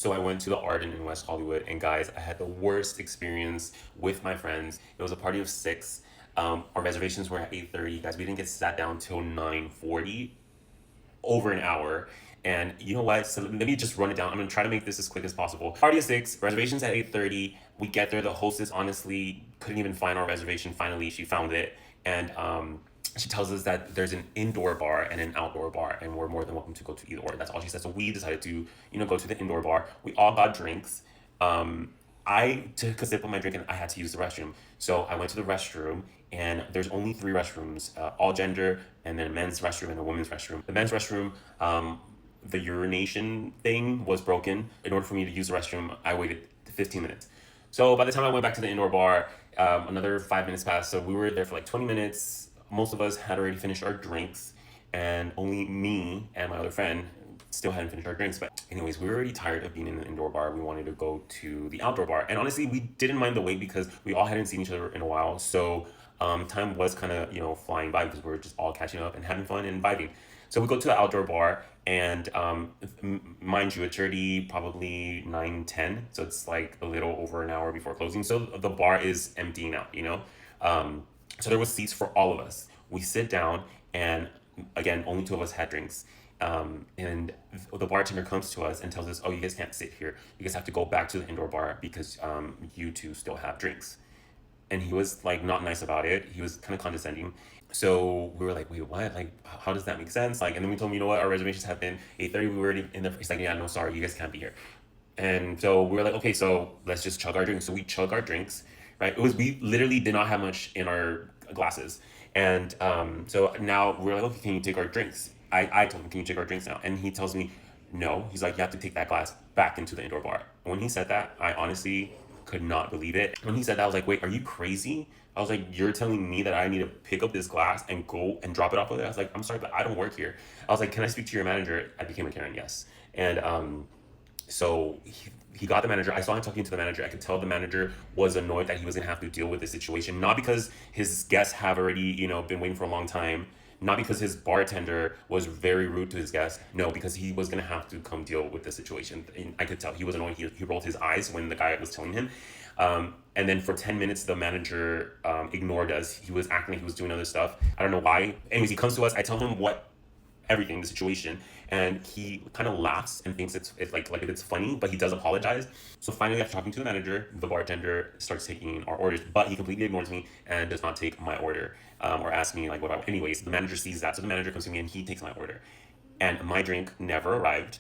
So I went to the Arden in West Hollywood, and guys, I had the worst experience with my friends. It was a party of six. Our reservations were at 8:30. Guys, we didn't get sat down till 9:40, over an hour. And you know what? So let me just run it down. I'm gonna try to make this as quick as possible. Party of six, reservations at 8:30. We get there. The hostess honestly couldn't even find our reservation. Finally, she found it, and she tells us that there's an indoor bar and an outdoor bar, and we're more than welcome to go to either or. That's all she said. So we decided to, go to the indoor bar. We all got drinks. I took a sip of my drink and I had to use the restroom. So I went to the restroom, and there's only three restrooms, all gender, and then a men's restroom and a women's restroom. The men's restroom, the urination thing was broken. In order for me to use the restroom, I waited 15 minutes. So by the time I went back to the indoor bar, another 5 minutes passed. So we were there for like 20 minutes. Most of us had already finished our drinks, and only me and my other friend still hadn't finished our drinks. But anyways, we were already tired of being in the indoor bar. We wanted to go to the outdoor bar. And honestly, we didn't mind the wait because we all hadn't seen each other in a while. So time was kind of, flying by because we were just all catching up and having fun and vibing. So we go to the outdoor bar, and mind you, it's already probably 9:10. So it's like a little over an hour before closing. So the bar is emptying out. So there was seats for all of us. We sit down, and again, only two of us had drinks. And the bartender comes to us and tells us, "Oh, you guys can't sit here. You guys have to go back to the indoor bar because you two still have drinks." And he was like not nice about it. He was kind of condescending. So we were like, "Wait, what? Like, how does that make sense?" Like, and then we told him, "You know what? Our reservations have been 8:30. We were already in the." He's like, "Yeah, no, sorry, you guys can't be here." And so we were like, "Okay, so let's just chug our drinks." So we chug our drinks, right? We literally did not have much in our glasses, and so now we're like, "Okay, can you take our drinks?" I told him, "Can you take our drinks now?" And he tells me, "No." He's like, "You have to take that glass back into the indoor bar." When he said that, I honestly could not believe it. When he said that, I was like, "Wait, are you crazy?" I was like, "You're telling me that I need to pick up this glass and go and drop it off with it?" I was like, "I'm sorry, but I don't work here." I was like, "Can I speak to your manager?" I became a Karen, yes. And so he got the manager. I saw him talking to the manager. I could tell the manager was annoyed that he was gonna have to deal with this situation, not because his guests have already, been waiting for a long time, not because his bartender was very rude to his guests. No, because he was gonna have to come deal with the situation. And I could tell he was annoyed. He rolled his eyes when the guy was telling him. And then for 10 minutes, the manager ignored us. He was acting like he was doing other stuff. I don't know why. Anyways, he comes to us. I tell him what everything, the situation, and he kind of laughs and thinks it's like it's funny, but he does apologize. So finally, after talking to the manager, the bartender starts taking our orders, but he completely ignores me and does not take my order, or ask me like what I. Anyways, the manager sees that, so the manager comes to me and he takes my order, and my drink never arrived.